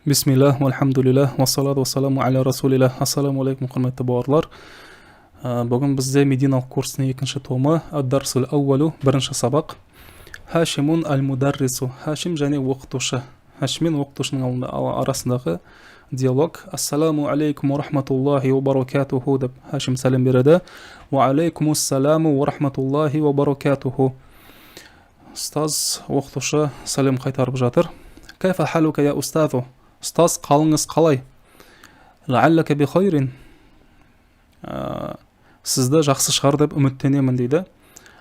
Бисмиллах, вальхамдулиллах, вассалату вассаламу аля расулиллах. Ассаламу алейкум, құрметті бауырлар. Бүгін бізде мединалық курсының екінші томы, ад-дарсул ауалу, бірінші сабақ. Хашимун аль-мударрису. Хашим және оқытушы. Хашим мен оқытушының арасындағы диалог. Ассаламу алейкум ва рахматуллахи ва баракатуху деп Хашим сәлем береді. Ва алейкум ассаламу ва рахматуллахи ва баракатуху. Ұстаз оқытушы сәлем қайтарып жатыр. Кайфа халука я устазу? Ұстаз, қалыңыз қалай? Лааллака би хайрин. Сізді жақсы шығар деп үміттенемін дейді.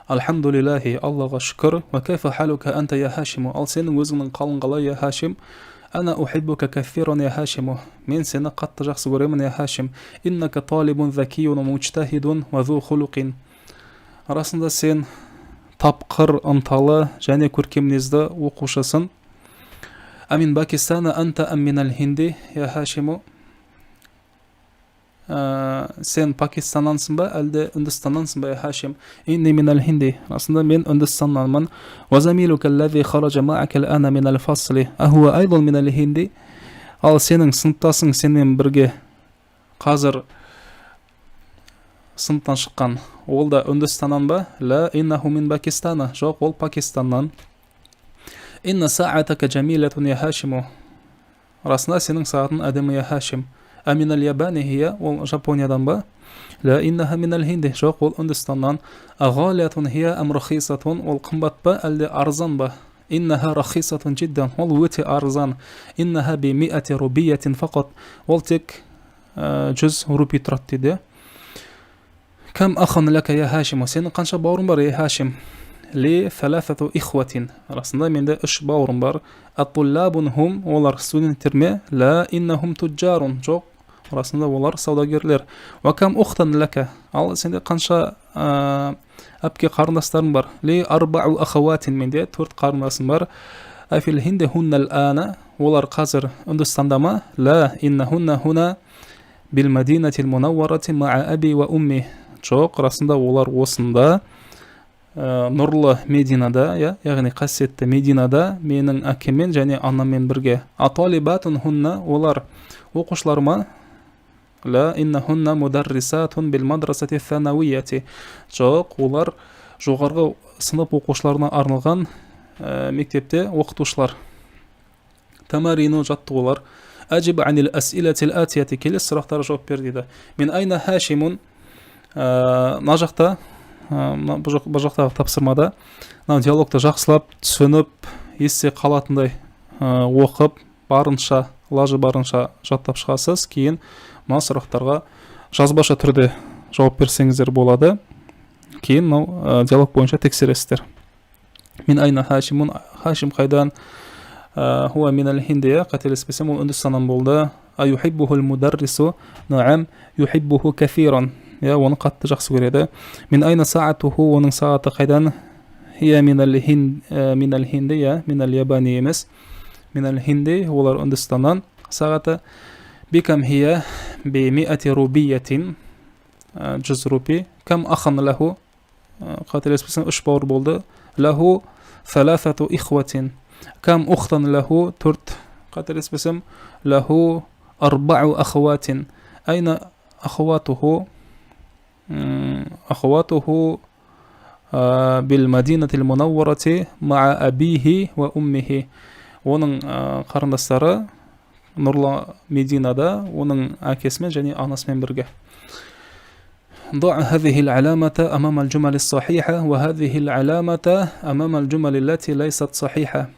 Алхамдулиллахи, Аллаға шүкір. Ва кайфа халука анта я Хашиму? Ал сенің өзіңнің қалың қалай я Хашим? Ана ухиббука кафиран я Хашиму. Мен сені қатты жақсы көремін я Хашим. Иннака талибун закиюн ва мучтахидун ва зу хулуқин. Арасында сен тапқыр, ынталы және көркемнезді оқушысың. Амин Пакистана анта амминал хинди я Хашиму. Сен Пакистаннансың ба, әлде Үндістаннансың ба я Хашим? Инни минал хинди. Расында мен Үндістаннанмын. Вазамилука аллази хараджа ма'ака ал'ана минал фасли. Ахуа айдан минал хинди. Ал сенің сыныптасың сенмен бірге қазір сыныптан шыққан. Ол да Үндістаннан ба? Ла иннаху мин Пакистана. Жоқ, ол Пакистаннан. Инна саатака джамилатун я Хашиму. Расында сенің саатың әдемі я Хашим. Аминал ябани хия, ол Жапониядан ба? Ла иннаха минал хинди. Жоқ, ол Үндістаннан. Агалиятун хия ам рахисатун. Ол қымбат ба, әлде арзан ба? Иннаха рахисатун жиддан. Ол өте арзан. Иннаха би миати рубиятин фақат. Ол тек 100 рупи тұрады дейді. Кам ахан лака я Хашиму. Сенің қанша бауырың бар я Хашим? Ли фалафату ихватин. Расында менде 3 бауырым бар. Ат-туллабун хум, олар студенттер ме? Ла иннахум туджарун. Жоқ, расында олар саудагерлер. Ва кам ухтан лака. Ал сенде қанша әпке қарындастарың бар? Ли арбау ахаватин. Менде 4 қарындасым бар. Афил хинде хуннал ана. Олар қазір Үндістанда ма? Ла иннахунна хуна бил мадинатил мунавварати ма'a аби ва умми. Жоқ, расында олар осында нұрлы Мединада, яғни қасиетті Мединада менің әкеммен және анаммен бірге. Аталибатун хунна, олар оқушылар ма? Ла инна хунна мударрисатун бил мадрасати санавияти. Жоқ, олар жоғарғы сынып оқушыларына арналған мектепте оқытушылар. Тамарину жаттығулар. Әжиб анил асилатил атияти. Келесі сұрақтарға жауап бер дейді. Мен айна Хашимун. Мына жақта бұл жақтағы тапсырмада диалогты жақсылап түсініп есте қалатындай оқып барынша лажы барынша жаттап шығасыз. Кейін мына сұрақтарға жазбаша түрде жауап берсеңіздер болады. Кейін диалог бойынша тексересіздер. Мен айна Хашимун. Хашим қайдан? Хуа минал хиндия. Қателеспесем ол Үндістаннан болды. Аюхиббухул мударрису. Наам юхиббуху кафиран. Оны қатты жақсы көреді. Мен айна саатуху, оның сааты қайдан? Хия минал хинди, минал ябани емес. Минал хинди, олар Үндістаннан. Сааты бикам хия би миати рубиятин, 100 рупи. Кам ахан лаху, қателеспесем 3 бауыр болды. Лаху фалафату ихватин. Кам ухтан лаху 4, қателеспесем лаху арбау ахватин. Айна ахватуху? أخواته بالمدينة المنورة مع أبيه وأمه. Оның қарындастары нұрлы Мединада, оның әкесімен және анасымен бірге. ضع هذه العلامة أمام الجمل الصحيحة وهذه العلامة أمام الجمل التي ليست صحيحة.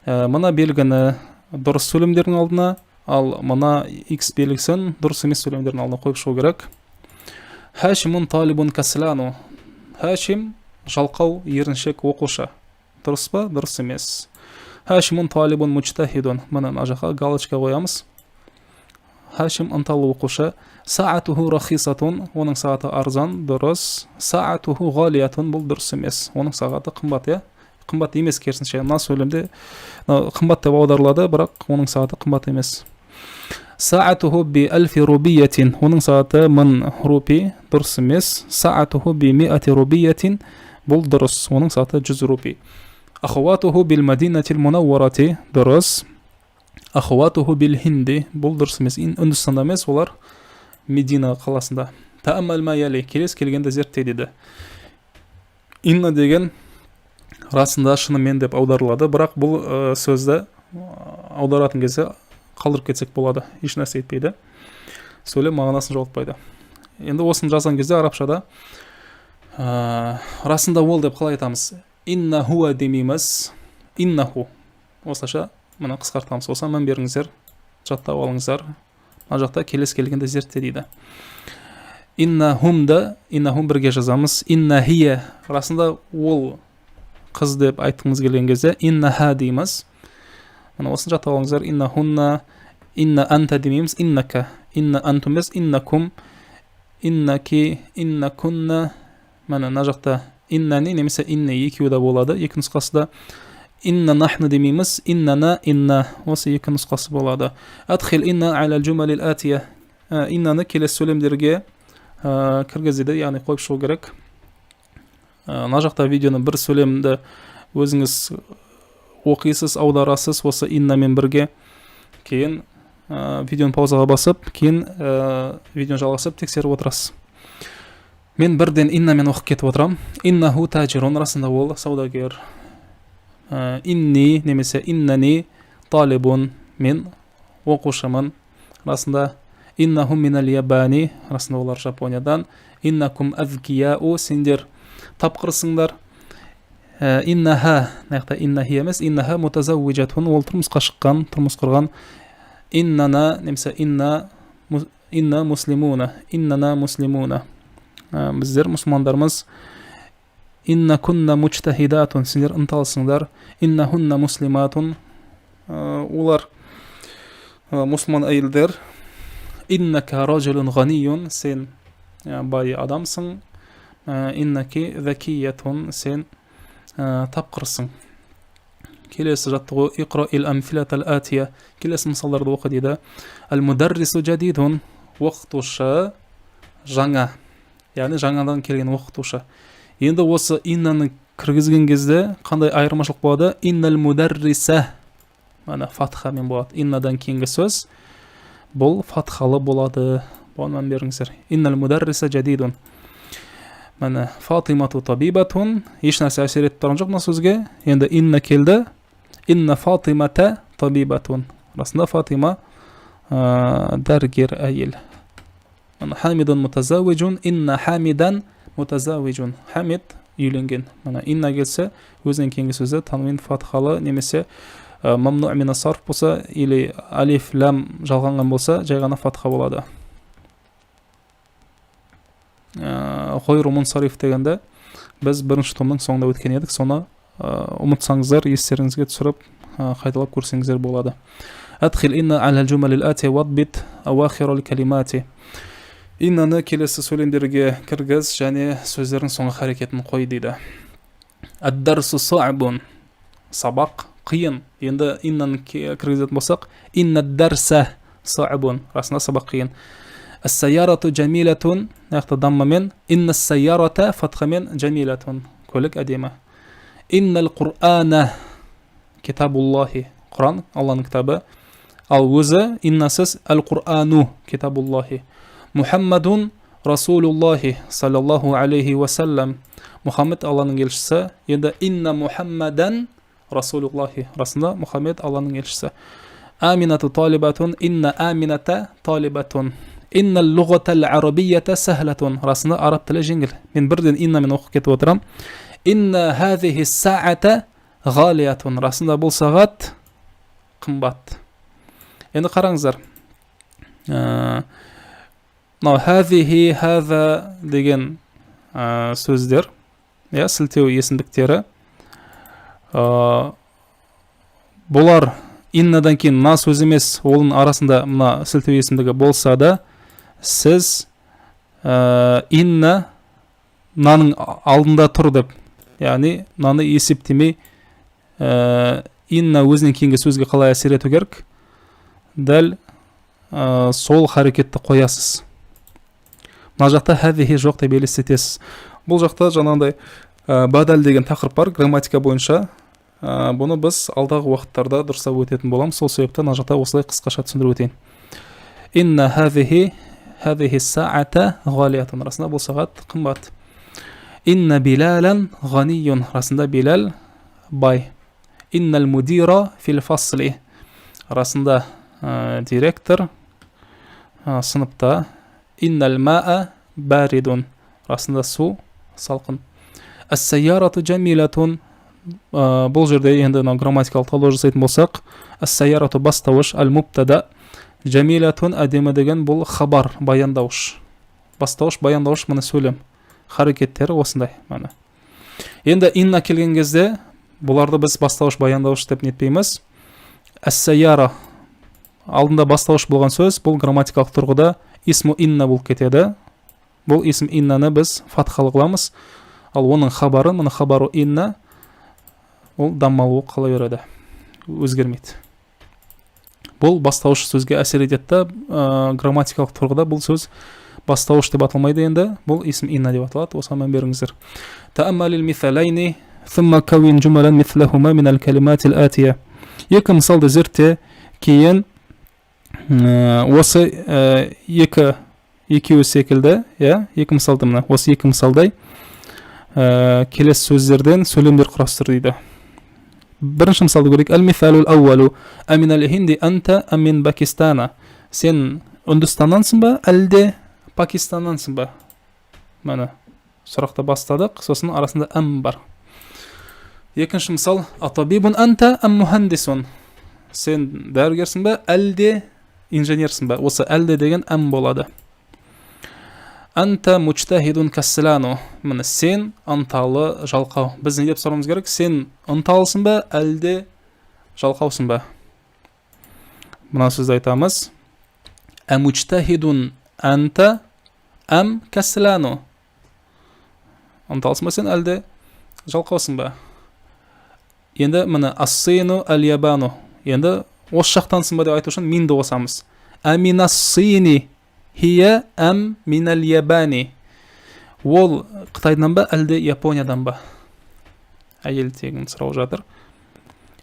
Мына белгіні дұрыс сөйлемдердің алдына, ал мына X белгісін дұрыс емес сөйлемдердің алдына қойып шығу керек. Хашимун талибун каслану. Хашим жалқау еріншек оқушы. Дұрыс па? Дұрыс емес. Хашимун талибун мучтахидун. Мына жаққа галочка қоямыз. Хашим ынталы оқушы. Саатуху рахисатун. Оның сағаты арзан. Дұрыс. Саатуху ғалиятун. Бұл дұрыс емес. Оның сағаты қымбат, қымбат емес керісінше. Мына сөйлемде қымбат деп аударылады, бірақ оның сағаты қымбат емес. Саатуху би альфи рубиятин. Оның сағаты 1000 рупи. Дұрыс емес. Саатуху би миати рубиятин. Бұл дұрыс. Оның сағаты 100 рупи. Ахватуху бил мадинатил мунавварати. Дұрыс. ахуатуху бил хинди, бұл дұрыс емес, Үндістанда емес, олар Медина қаласында. Тааммал ма яли, келес келгенде зертте дейді. Инна деген расында шынымен деп аударылады, бірақ бұл сөзді аударатын кезде қалдырып кетсек болады, еш нәрсе етпейді, сөйлем мағынасын жоғалтпайды. Енді осыны жазған кезде арабшада расында ол деп қалай айтамыз? Иннахуа демейміз, иннаху. Осылайша мына қысқартамыз. Осыған мән беріңіздер, жаттап алыңыздар. Мына жақта келес келгенде зертте дейді. Иннахум бірге жазамыз. Иннахия, расында ол қыз деп айтқымыз келген кезде иннаха дейміз. Мына осыны жаттап алыңыздар. Иннахунна, инна анта демейміз, иннака. Инна антумыз, иннакум, иннаки, иннакунна. Мына жақта иннани немесе инне екеуі де болады. Екі нұсқасы да. Инна нахну демейміз, иннана, инна. Осы екі нұсқасы болады. Адхил инна аля джумалил атия. Иннаны келесі сөйлемдерге кіргізеді, яғни қойып шығу керек. Мына жақта видеоны бір сөйлемді өзіңіз оқисыз, аударасыз, осы иннамен бірге. Кейін видеоны паузаға басып, кейін видеоны жалғасып тексеріп отырасыз. Мен бірден иннамен оқып кетіп отырам. Иннаху таджирун, расында ол саудагер. Инни немесе иннани талибун, мен оқушымын. Расында иннахум минал ябани, расында олар Жапониядан. Иннакум азкияу, сендер тапқырсыңдар. Иннаха, наяқта иннахи емес, иннаха мутазаввижатун, ол тұрмысқа шыққан, тұрмыс құрған. Иннана немесе инна муслимуна, иннана муслимуна. Біздер мұсылмандарымыз. Инна кунна мучтахидатун, сендер ынталысыңдар. Инна хунна муслиматун, олар мұсылман әйелдер. Иннака ражулун ғаниюн, сен бай адамсың. Иннаки закиятун, сен тапқырсың. Келесі жаттығу иқра ил амфилатал атия, келесі мысалдарды оқы дейді. Ал-мударрису жадидун, оқытушы жаңа, яғни жаңадан келген оқытушы. Енді осы иннаны кіргізген кезде қандай айырмашылық болады? Иннал мударриса, мана фатхамен болады. Иннадан кейінгі сөз бұл фатхалы болады. Бұған беріңіздер. Иннал мударриса жадидун. Мана Фатимату табибатун, еш нәрсе әсер етіп тұрған жоқ мына сөзге. Енді инна келді. Инна Фатимата табибатун. Расында Фатима дәрігер әйел. Хамидун мутазаввижун, инна хамидан мутазаввижун. Хамид үйленген. Мана инна келсе, өзінен кейінгі сөзі танвин фатхалы немесе мамну мина сарф болса, или алиф лам жалғанған болса, жай ғана фатха болады. Хойру мунсариф дегенде біз бірінші томның соңында өткен едік. Соны ұмытсаңыздар, естеріңізге түсіріп қайталап көрсеңіздер болады. Адхил инна аля джумалил ати вадбит авахирал калимати. Иннаны келесі сөйлемдерге кіргіз және сөздердің соңғы харекетін қой дейді. Ад-дарсу са'бун, сабақ қиын. Енді иннаны кіргізетін болсақ, иннад-дарса са'бун, расында сабақ қиын. Ас-сайярату джамилатун, яқты даммамен. Инна-сайярата фатхамен джамилатун, көлік әдемі. Иннал Qur'ана китабуллахи, Құран, Алланың кітабы. Ал өзі иннасыз ал-Qur'ану китабуллахи. Мухаммадун Расулуллахи саллаллаху алейхи вассалам. Мұхаммед Алланың елшісі. Енді инна Мухаммадан Расулуллахи. Расында Мұхаммед Алланың елшісі. Аминату талибатун, инна амината талибатун. Инна луғатал арабията сахлатун. Расында араб тілі жеңіл. Мен бірден иннамен оқып кетіп отырам. Инна хазихи саата ғалиятун. Расында бұл сағат қымбат. Енді қараңыздар. Хазихи, хаза деген сөздер, сілтеу есімдіктері. Бұлар иннадан кейін на сөз емес, олың арасында мына сілтеу есімдігі болса да, сіз инна наның алдында тұр деп, яғни наны есептемей, инна өзінен кейінгі сөзге қалай әсер ету керек, дәл сол харекетті қоясыз. Мына жақта хәзихи жоқ деп елестетесіз. Бұл жақта жаңағындай бадал деген тақырып бар, грамматика бойынша. Бұны біз алдағы уақыттарда дұрыстап өтетін боламыз. Сол себептен мына жақта осылай қысқаша түсіндіріп өтейін. Инна хазихи саата ғалиятун. Расында бұл сағат қымбат. Инна билалан ғанiyun. Расында Билал бай. Иннал мудира фил фасли. Расында директор сыныпта. Иннал маа баридун. Расында су салқын. Ас-сайярату джамилатун. Бұл жерде енді грамматикалық талдау жасайтын болсақ, ас-сайярату бастауыш, ал-мубтада, джамилатун әдемі деген бұл хабар, баяндауыш. Бастауыш, баяндауыш, мұны сөйлем. Харекеттері осындай. Енді инна келген кезде, бұларды біз бастауыш, баяндауыш деп нетпейміз. Ас-сайяра алдында бастауыш болған сөз, бұл грамматикалық тұрғыда исму инна болып кетеді. Бұл исм иннаны біз фатхалы қыламыз. Ал оның хабары, мұны хабару инна, ол даммалуы қала береді, өзгермейді. Бұл бастауыш сөзге әсер етеді. Грамматикалық тұрғыда бұл сөз бастауыш деп аталмайды енді, бұл исм инна деп аталады. Осыған мән беріңіздер. Тааммалил мисалайни thumma кавин жумалан мислахума минал калиматил атия. Екі мысалды зерте, кейін осы екеуі секілді, екі мысалды мына, осы екі мысалдай келесі сөздерден сөйлемдер құрастыр дейді. Бірінші мысалды көрейік. Әл-мисалул ауалу аминал хинди анта амин Пакистана. Сен Үндістаннансың ба, әлде Пакистаннансың ба? Мәні сұрақты бастадық, сосын арасында әм бар. Екінші мысал. Атабибун анта ам мухандисун. Сен дәрігерсің ба, әлде инженерсің ба? Осы әлде деген әм болады. Анта мучтахидун кассилану. Міне сен ынталы жалқау. Біз не деп сұрауымыз керек? Сен ынталысың ба, әлде жалқаусың ба? Мына сөзді айтамыз. Амучтахидун анта ам кассилану. Ынталысың ба сен, әлде жалқаусың ба? Енді міне ассину аль-ябану. Енді осы жақтансың ба деп айту үшін минді қосамыз. Аминассини хия ам минал ябани. Ол Қытайдан ба, әлде Япониядан ба? Әйел тегін сұрау жатыр.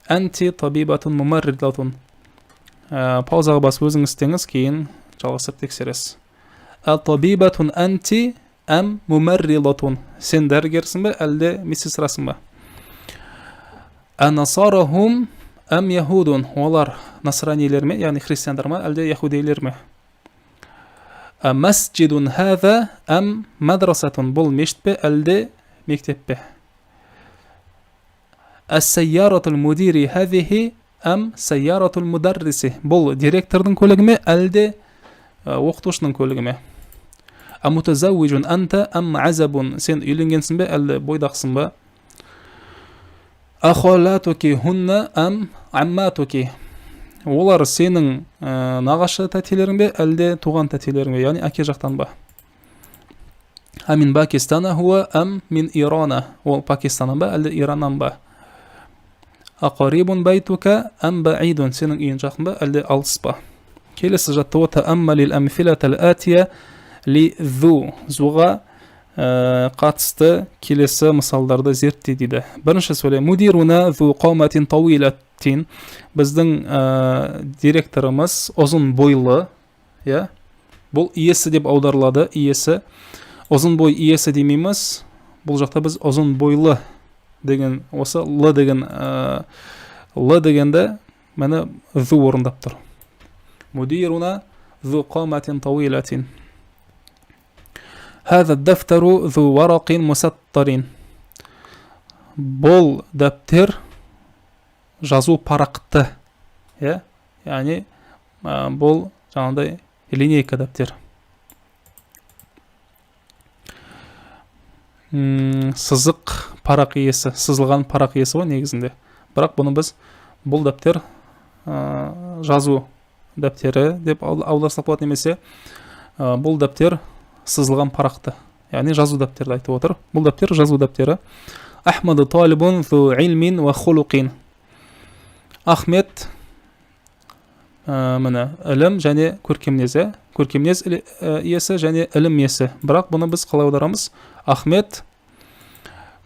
Анти табибатун мумарридлатун. Паузаға басып өзіңіз істеңіз, кейін жалғастырып тексересіз. Табибатун анти ам мумаррилатун. Сен дәрігерсің ба, әлде медсестрасың ба? Анасарахум ам яхудун. Олар насранилер ме, яғни христиандар ма, әлде яхудейлер ме? Масджидун хаза ам мадрасатун. Бұл мешіт пе, әлде мектеп пе? Ас-сайяратул мудири хазихи ам сайяратул мударриси. Бұл директордың көлігі ме, әлде оқытушының көлігі ме? Амутазауижун анта ам азабун. Сен үйленгенсің бе, әлде бойдақсың ба? Ахолатуки хунна ам амматуки. Олар сенің нағашы тәтелерің бе, әлде туған тәтелерің бе, яғни әке жақтан ба? Амин Пакистана хуа ам мин Ирана. Ол Пакистаннан ба, әлде Ираннан ба? Ақарибун байтука ам баидун. Сенің үйін жақын ба, әлде алыс ба? Келесі жатты. Тааммалил амфилатал атия ли зу. Зуға қатысты келесі мысалдарды зертте дейді. Бірінші сөйле. Мудируна зу қауматин тауилаттин. Біздің директорымыз ұзын бойлы. Бұл иесі деп аударылады. Иесі. Ұзын бой иесі демейміз. Бұл жақта біз ұзын бойлы деген, осы л дегенді мәні зу орындап тұр. Мудируна зу қауматин тауилаттин. هذا الدفتر ذو ورق مسطر. Бұл дәптер жазу парақты. Яғни бұл жаңағыдай линейка дәптер. Сызық парақ иесі, сызылған парақ иесі ғой негізінде. Бірақ бұны біз бұл дәптер жазу дәптері деп аударсақ болады, немесе бұл дәптер сызылған парақты, яғни жазу дәптерді айтып отыр. Бұл дәптер жазу дәптері. Ахмаду талибун зу илмин ва хулуқин. Ахмет міне ілім және көркемнез иесі және ілім иесі. Бірақ бұны біз қалай аударамыз? Ахмет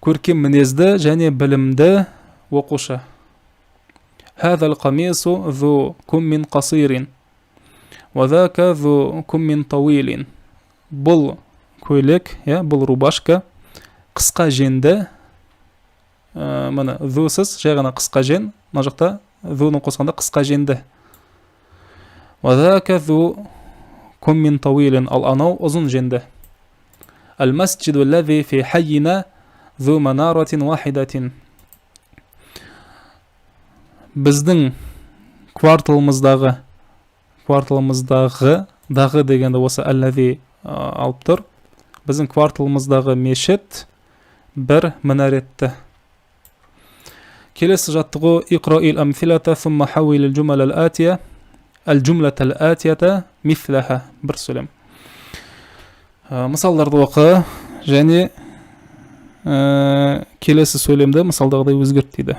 көркем мінезді және білімді оқушы. هذا القميص ذو كم قصير وذاك ذو كم طويل. Бұл көйлек, бұл рубашка қысқа женді. Мына ذусыз жай ғана қысқа жен, мына жақта ذуны қосқанда қысқа женді. وذاك ذو كم طويل. Ал анау ұзын женді. المسجد الذي في حينا ذو منارة واحدة. Біздің кварталымыздағы дағы дегенде осы әлләзи алып тұр. Біздің кварталымыздағы мешіт бір мінаретті. Келесі жаттығу иқраил амфилата ثم حول الجمل الآتية مثلها. Бір сөйлем. Мысалдарды оқы және келесі сөйлемді мысалдағыдай өзгерт дейді.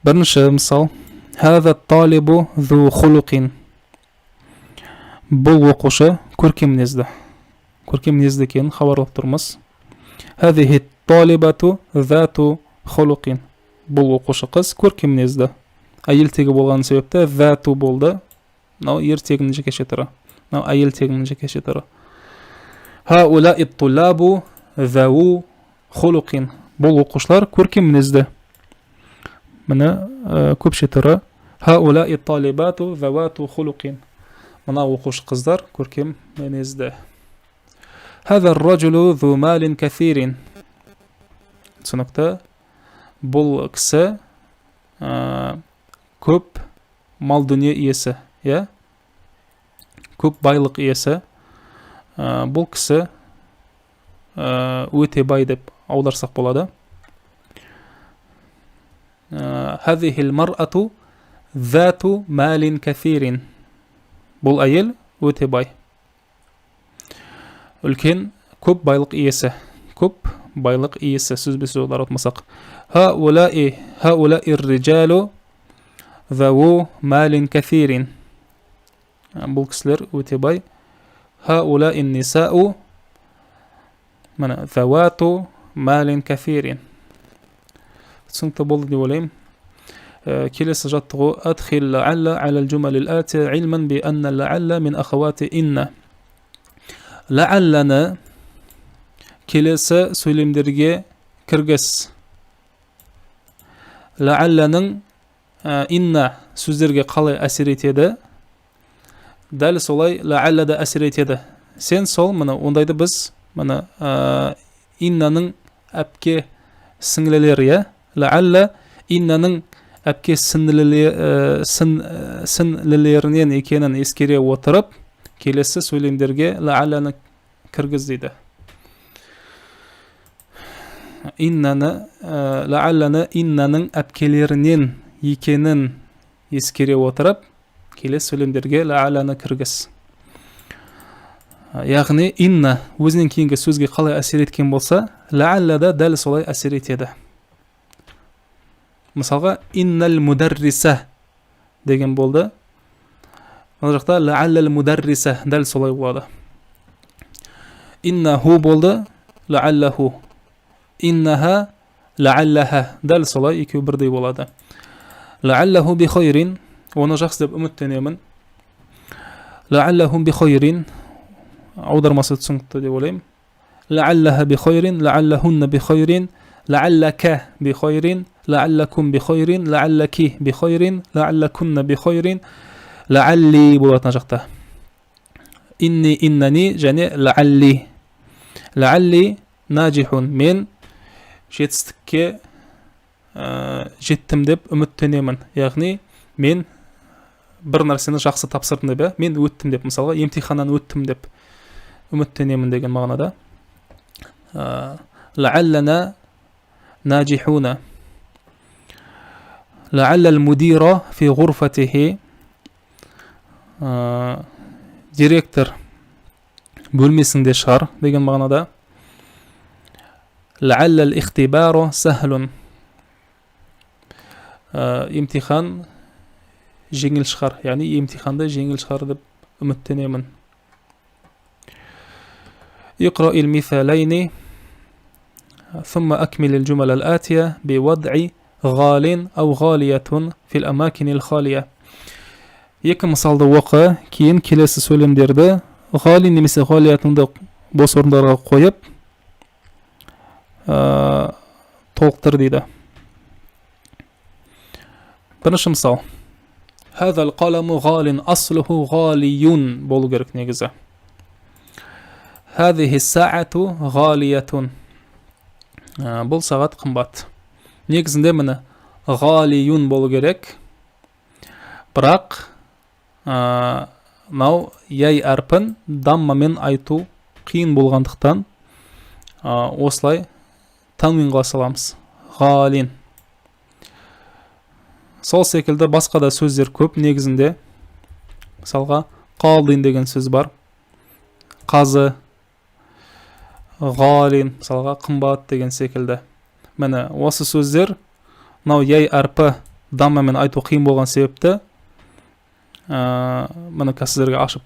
Бірінші мысал. هذا الطالب ذو خلق. Бұл оқушы көркем мінезді. Көркем мінезді екенін хабарлап тұрмыз. هذه الطالبة ذات خلق. Бұл оқушы қыз көркем мінезді. Әйел тегі болған себепті ذات болды. Мынау ер тегінің жекеше түрі. Мынау әйел тегінің жекеше түрі. هؤلاء الطلاب ذو خلق. Бұл оқушылар көркем мінезді. Мына көпше түрі. هؤلاء الطالبات ذوات خلق. Мына оқушы қыздар көркем мінезді. هذا الرجل ذو مال كثير. Түсінікті. Бұл кісі көп мал дүние иесі. Көп байлық иесі. Бұл кісі өте бай деп аударсақ болады. هذه المرأة ذات مال كثير. Бұл әйел өте бай. Үлкен көп байлық иесі. Көп байлық иесі. Сөзбе-сөз аударатмасақ. هؤلاء الرجال ذو مال كثير. Бұл кісілер өте бай. هؤلاء النساء ذوات مال كثير. Түсінікті болды деп ойлаймын. Келесі жаттығу أدخل لعل على الجمل الآتية علما بأن لعل من أخوات إن. لعلنا келесі сөйлемдерге кіргіз. لعلның инна сөздерге қалай әсер етеді? Дәл солай лааллада әсер етеді. Сен сол мына ондайды біз мына иннаның әпке сіңлілері, лаалла иннаның әпке сіңлілерінен екенін ескере отырып, келесі сөйлемдерге лаалланы кіргіз дейді. Лаалланы иннаның әпкелерінен екенін ескере отырып, келесі сөйлемдерге лаалланы кіргіз. Яғни инна өзінен кейінгі сөзге қалай әсер еткен болса, лааллада дәл солай әсер етеді. Мысалға иннал мударриса деген болды. Ол жақта лааллал мударриса дәл солай болады. Иннаху болды, лааллаху. Иннаха лааллаха дәл солай екеуі бірдей болады. Лааллаху би хайрин. Оны жақсы деп үміттенемін. Лааллахум би хайрин. Аудармасы түсінікті деп ойлаймын. Лааллаха би хайрин, лааллахунна би хайрин, лааллака би хайрин, лааллакум би хайрин, лааллаки би хайрин, лааллакунна би хайрин, лаалли болатын жақта. Инни, иннани және лаалли. Лаалли наджихун. Мен жетістікке жеттім деп үміттенемін. Яғни мен бір нәрсені жақсы тапсырдым деп, мен өттім деп, мысалға емтиханнан өттім деп үміттенемін деген мағынада. Лааллана наджихуна. Лааллал мудира фи ғурфатихи. Директор бөлмесінде шығар деген мағынада. Лааллал ихтибару сахлун. Емтихан жеңіл шығар, яғни емтиханды жеңіл шығар деп үміттенемін. Иқраил мисалайни ثم أكمل الجمل الآتية بوضع غال أو غالية في الأماكن الخالية. Екі мысалды оқы, кейін келесі сөйлемдерді ғали немесе ғалиятынды бос орындарға қойып толықтыр дейді. Бірінші мысал. هذا القلم غال أصله غالي болу керек негізі. هذه الساعة غالية. Бұл сағат қымбат. Негізінде міне ғалиюн болу керек. Бірақ мынау яй әрпін даммамен айту қиын болғандықтан осылай танвинға саламыз. Ғалин. Сол секілді басқа да сөздер көп негізінде. Мысалға қалдин деген сөз бар. Қазы, ғалин, мысалға қымбат деген секілді. Міне осы сөздер мынау яй әрпі даммамен айту қиын болған себепті міне сіздерге ашып